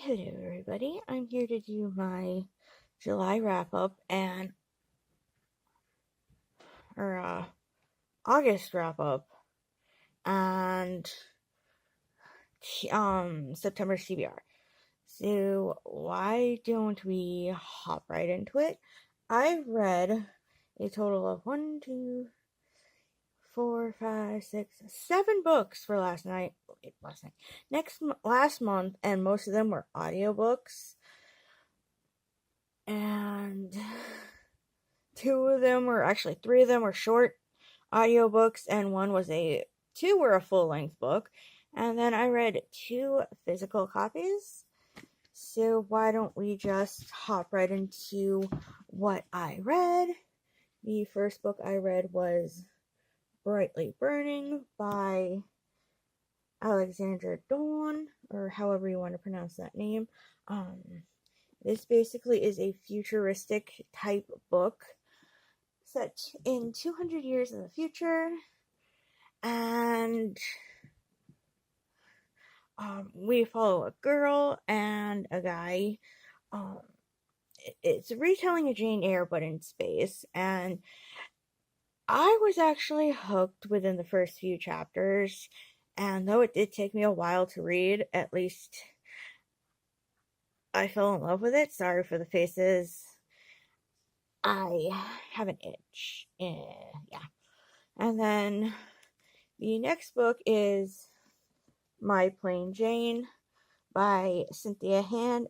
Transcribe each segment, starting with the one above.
Hello everybody, I'm here to do my July wrap-up or August wrap-up and September TBR. So why don't we hop right into it? I've read a total of 1, 2, 4, 5, 6, 7 books for last month, and most of them were audiobooks. And three of them were short audiobooks, and two were a full-length book. And then I read 2 physical copies. So why don't we just hop right into what I read? The first book I read was Brightly Burning by Alexandra Dawn, or however you want to pronounce that name. This basically is a futuristic type book set in 200 years in the future, and we follow a girl and a guy. It's a retelling of Jane Eyre, but in space, and I was actually hooked within the first few chapters, and though it did take me a while to read, at least I fell in love with it. Sorry for the faces. I have an itch. Yeah. And then the next book is My Plain Jane by Cynthia Hand,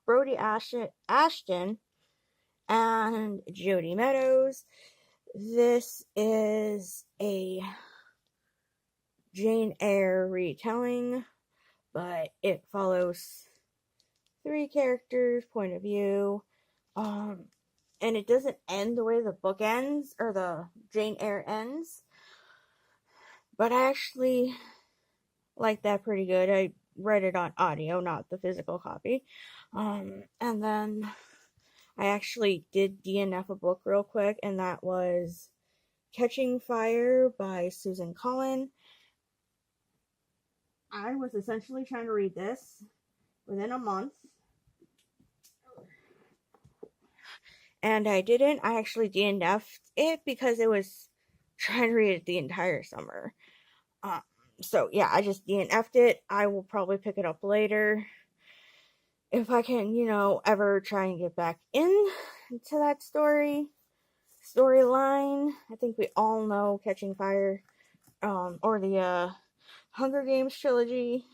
Brody Ashton, and Jody Meadows. This is a Jane Eyre retelling, but it follows 3 characters' point of view. And it doesn't end the way the book ends, or the Jane Eyre ends. But I actually like that pretty good. I read it on audio, not the physical copy. And then I actually did DNF a book real quick, and that was Catching Fire by Susan Collin. I was essentially trying to read this within a month, and I didn't. I actually DNF'd it because it was trying to read it the entire summer. So yeah, I just DNF'd it. I will probably pick it up later if I can, ever try and get back into that storyline. I think we all know Catching Fire, or the Hunger Games trilogy.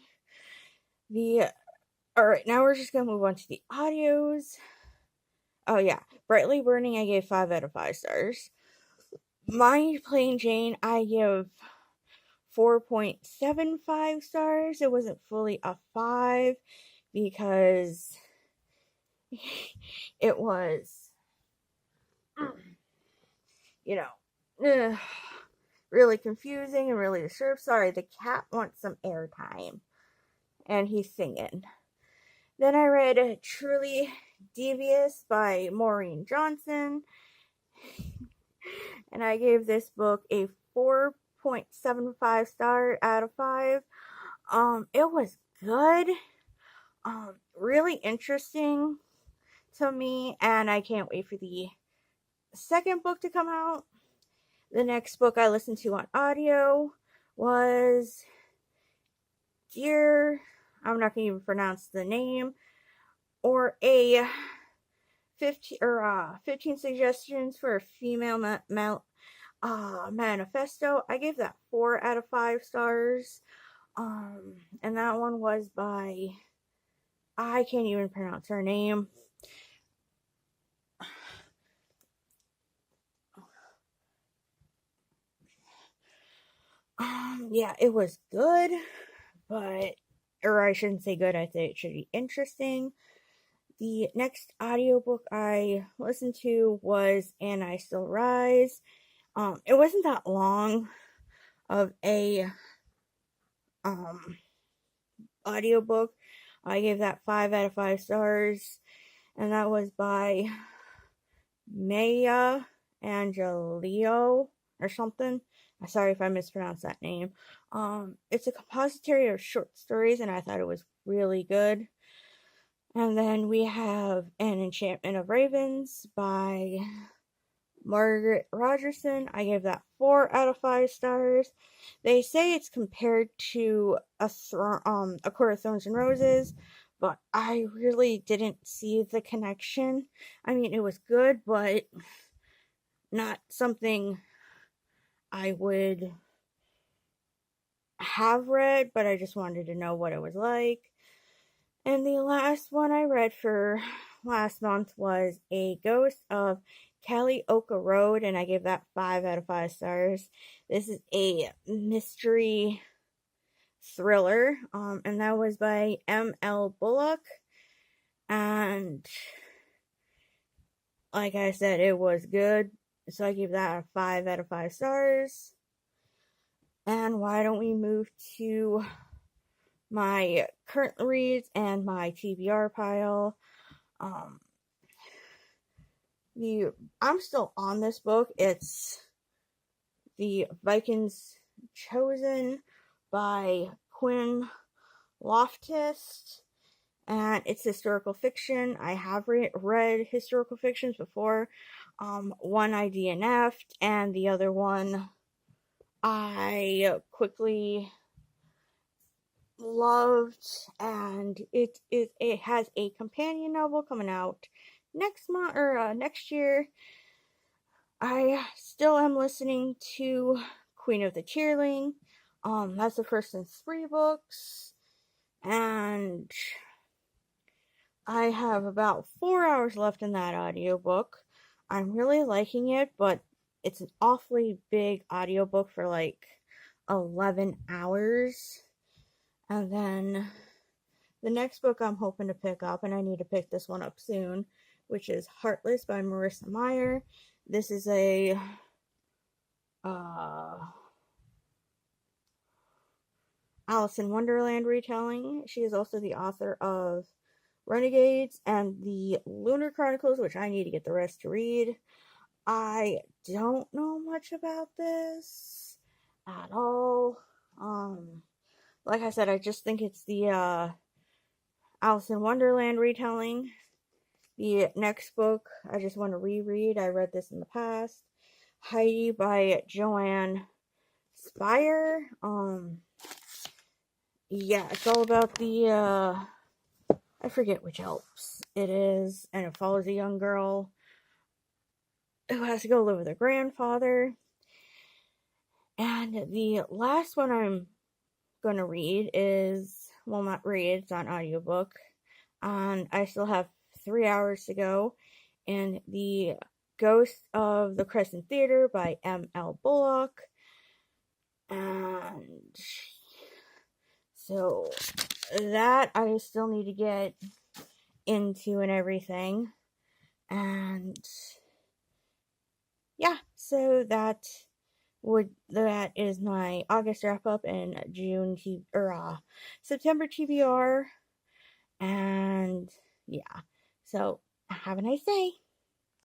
Alright, now we're just gonna move on to the audios. Oh yeah, Brightly Burning I gave 5 out of 5 stars. My Plain Jane I give 4.75 stars. It wasn't fully a 5 because it was, really confusing and really disturbed. Sorry, the cat wants some airtime, and he's singing. Then I read Truly Devious by Maureen Johnson, and I gave this book a 4.75 star out of 5. It was good, really interesting to me, and I can't wait for the second book to come out. The next book I listened to on audio was Dear, I'm not going to even pronounce the name, or 15 Suggestions for a Female Manifesto. I gave that 4 out of 5 stars. And that one was by, I can't even pronounce her name. Yeah, it was good, or I shouldn't say good, I'd say it should be interesting. The next audiobook I listened to was And I Still Rise. It wasn't that long of a audiobook. I gave that 5 out of 5 stars, and that was by Maya Angelou or something. I'm sorry if I mispronounced that name. It's a compository of short stories, and I thought it was really good. And then we have An Enchantment of Ravens by Margaret Rogerson. I gave that 4 out of 5 stars. They say it's compared to A Court of Thorns and Roses, but I really didn't see the connection. I mean, it was good, but not something I would have read, but I just wanted to know what it was like. And the last one I read for last month was A Ghost of Kalioka Road, and I gave that 5 out of 5 stars. This is a mystery thriller, and that was by M.L. Bullock. And like I said, it was good, so I gave that a 5 out of 5 stars. And why don't we move to my current reads and my TBR pile. I'm still on this book. It's The Vikings Chosen by Quinn Loftus, and it's historical fiction. I have read historical fictions before. One I DNF'd, and the other one I quickly loved, and it has a companion novel coming out next month or next year. I still am listening to Queen of the Cheerling. That's the first in 3 books, and I have about 4 hours left in that audiobook. I'm really liking it, but it's an awfully big audiobook for like 11 hours. And then the next book I'm hoping to pick up, and I need to pick this one up soon, which is Heartless by Marissa Meyer. This is a Alice in Wonderland retelling. She is also the author of Renegades and the Lunar Chronicles, which I need to get the rest to read. I don't know much about this at all. Like I said, I just think it's the Alice in Wonderland retelling. The next book I just want to reread. I read this in the past. Heidi by Joanne Spire. Yeah, it's all about the I forget which Alps it is, and it follows a young girl who has to go live with her grandfather. And the last one I'm going to read is, well, not read, it's on audiobook, and I still have 3 hours to go, and The Ghost of the Crescent Theater by M.L. Bullock. And so that I still need to get into and everything. And yeah, so that is my August wrap up and September TBR. And yeah, so have a nice day.